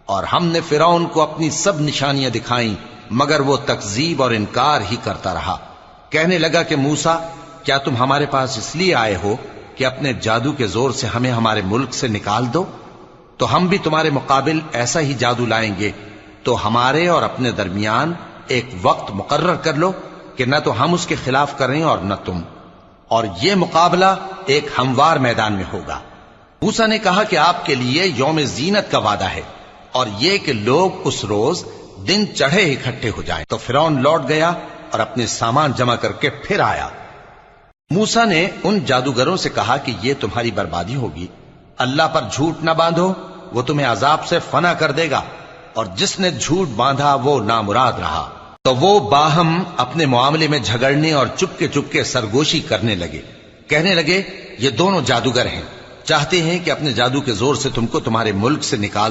और हमने फिरौन को अपनी सब निशानियां दिखाई, मगर वो तकजीब और इनकार ही करता रहा। कहने लगा कि मूसा, क्या तुम हमारे पास इसलिए आए हो कि अपने जादू के जोर से हमें हमारे मुल्क से निकाल दो? तो हम भी तुम्हारे मुकाबिल ऐसा ही जादू लाएंगे। तो हमारे और अपने दरमियान एक वक्त मुकर्रर कर लो कि न तो हम उसके खिलाफ करें और न तुम, और ये मुकाबला एक हमवार मैदान में होगा। मूसा ने कहा कि आपके लिए यौम जीनत का वादा है और ये कि लोग उस रोज दिन चढ़े इकट्ठे हो जाएं। तो फिरौन लौट गया और अपने सामान जमा करके फिर आया। मूसा ने उन जादूगरों से कहा कि ये तुम्हारी बर्बादी होगी। अल्लाह पर झूठ न बांधो, वो तुम्हें अजाब से फना कर देगा, और जिसने झूठ बांधा वो नामुराद रहा। तो वो बाहम अपने मामले में झगड़ने और चुपके चुपके सरगोशी करने लगे। कहने लगे, ये दोनों जादूगर हैं, चाहते हैं कि अपने जादू के जोर से तुमको तुम्हारे मुल्क से निकाल